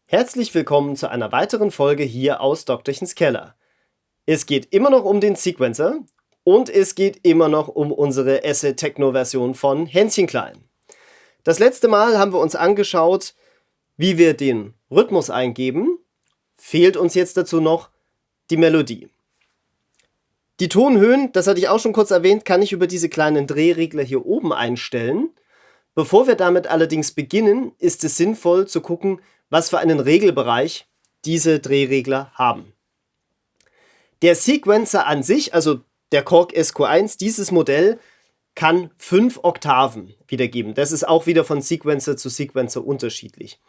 Herzlich willkommen zu einer weiteren Folge hier aus Doktorchens Keller. Es geht immer noch um den Sequencer und es geht immer noch um unsere Acid-Techno-Version von Hänschen Klein. Das letzte Mal haben wir uns angeschaut, wie wir den Rhythmus eingeben. Fehlt uns jetzt dazu noch die Melodie. Die Tonhöhen, das hatte ich auch schon kurz erwähnt, kann ich über diese kleinen Drehregler hier oben einstellen. Bevor wir damit allerdings beginnen, ist es sinnvoll zu gucken, was für einen Regelbereich diese Drehregler haben. Der Sequencer an sich, also der Korg SQ1, dieses Modell, kann 5 Oktaven wiedergeben. Das ist auch wieder von Sequencer zu Sequencer unterschiedlich.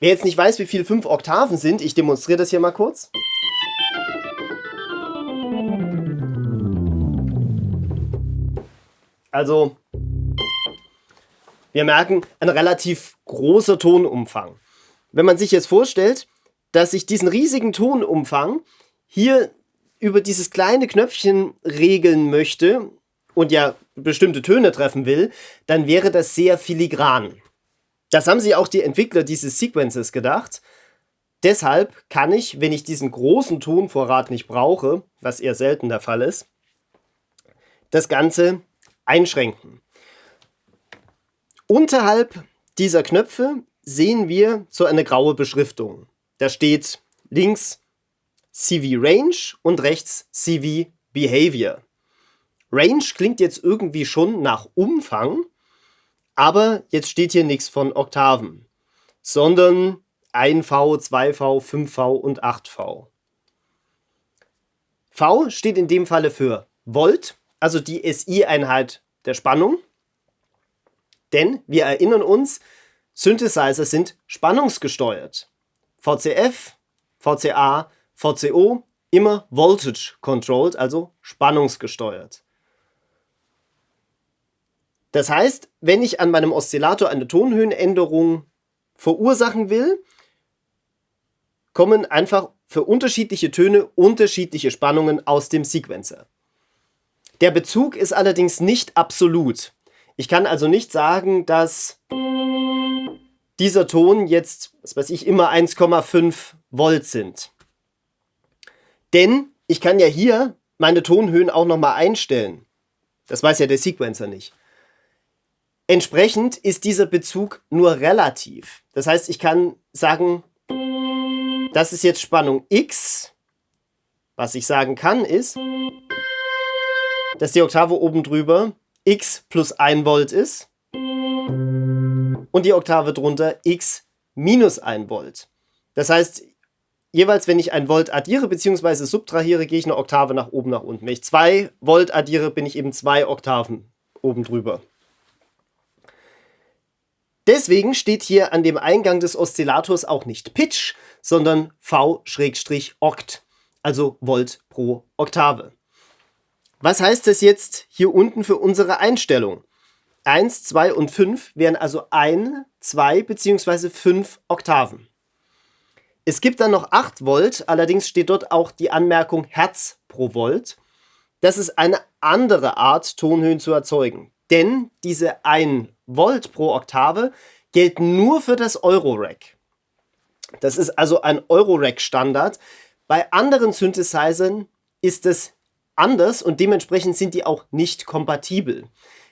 Wer jetzt nicht weiß, wie viel 5 Oktaven sind, ich demonstriere das hier mal kurz. Also, wir merken, ein relativ großer Tonumfang. Wenn man sich jetzt vorstellt, dass ich diesen riesigen Tonumfang hier über dieses kleine Knöpfchen regeln möchte und ja bestimmte Töne treffen will, dann wäre das sehr filigran. Das haben sich auch die Entwickler dieses Sequencers gedacht. Deshalb kann ich, wenn ich diesen großen Tonvorrat nicht brauche, was eher selten der Fall ist, das Ganze einschränken. Unterhalb dieser Knöpfe sehen wir so eine graue Beschriftung. Da steht links CV Range und rechts CV Behavior. Range klingt jetzt irgendwie schon nach Umfang, aber jetzt steht hier nichts von Oktaven, sondern 1V, 2V, 5V und 8V. V steht in dem Falle für Volt, also die SI-Einheit der Spannung. Denn wir erinnern uns, Synthesizer sind spannungsgesteuert. VCF, VCA, VCO, immer Voltage controlled, also spannungsgesteuert. Das heißt, wenn ich an meinem Oszillator eine Tonhöhenänderung verursachen will, kommen einfach für unterschiedliche Töne unterschiedliche Spannungen aus dem Sequencer. Der Bezug ist allerdings nicht absolut. Ich kann also nicht sagen, dass dieser Ton jetzt, was weiß ich, immer 1,5 Volt sind. Denn ich kann ja hier meine Tonhöhen auch nochmal einstellen. Das weiß ja der Sequencer nicht. Entsprechend ist dieser Bezug nur relativ. Das heißt, ich kann sagen, das ist jetzt Spannung X. Was ich sagen kann ist, dass die Oktave oben drüber X plus 1 Volt ist und die Oktave drunter X minus 1 Volt. Das heißt, jeweils wenn ich 1 Volt addiere bzw. subtrahiere, gehe ich eine Oktave nach oben, nach unten. Wenn ich 2 Volt addiere, bin ich eben 2 Oktaven oben drüber. Deswegen steht hier an dem Eingang des Oszillators auch nicht Pitch, sondern V/Okt, also Volt pro Oktave. Was heißt das jetzt hier unten für unsere Einstellung? 1, 2 und 5 wären also 1, 2 bzw. 5 Oktaven. Es gibt dann noch 8 Volt, allerdings steht dort auch die Anmerkung Hertz pro Volt. Das ist eine andere Art, Tonhöhen zu erzeugen. Denn diese 1 Volt pro Oktave gelten nur für das Eurorack. Das ist also ein Eurorack-Standard. Bei anderen Synthesizern ist es anders und dementsprechend sind die auch nicht kompatibel.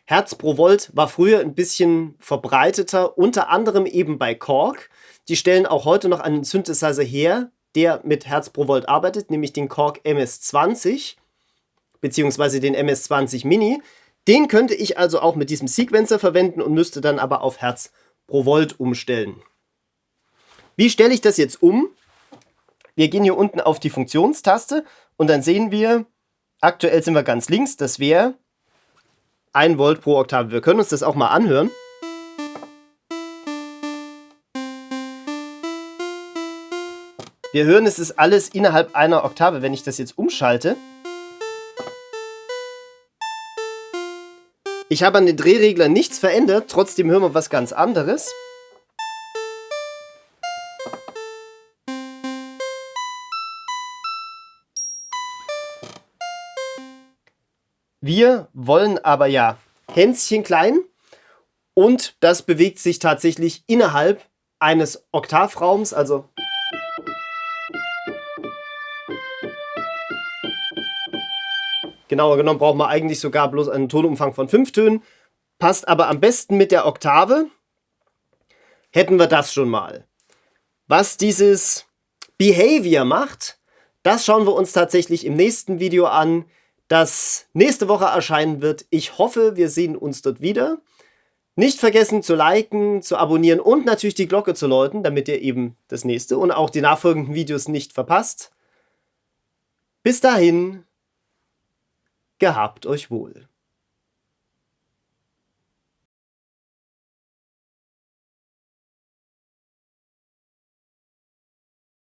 Hertz pro Volt war früher ein bisschen verbreiteter, unter anderem eben bei Korg. Die stellen auch heute noch einen Synthesizer her, der mit Hertz pro Volt arbeitet, nämlich den Korg MS-20 bzw. den MS-20 Mini. Den könnte ich also auch mit diesem Sequencer verwenden und müsste dann aber auf Hertz pro Volt umstellen. Wie stelle ich das jetzt um? Wir gehen hier unten auf die Funktionstaste und dann sehen wir, aktuell sind wir ganz links, das wäre 1 Volt pro Oktave. Wir können uns das auch mal anhören. Wir hören, es ist alles innerhalb einer Oktave. Wenn ich das jetzt umschalte, ich habe an den Drehreglern nichts verändert, trotzdem hören wir was ganz anderes. Wir wollen aber ja Hänschen klein und das bewegt sich tatsächlich innerhalb eines Oktavraums, also genauer genommen braucht man eigentlich sogar bloß einen Tonumfang von 5 Tönen, passt aber am besten mit der Oktave, hätten wir das schon mal. Was dieses Behavior macht, das schauen wir uns tatsächlich im nächsten Video an, das nächste Woche erscheinen wird. Ich hoffe, wir sehen uns dort wieder. Nicht vergessen zu liken, zu abonnieren und natürlich die Glocke zu läuten, damit ihr eben das nächste und auch die nachfolgenden Videos nicht verpasst. Bis dahin, gehabt euch wohl.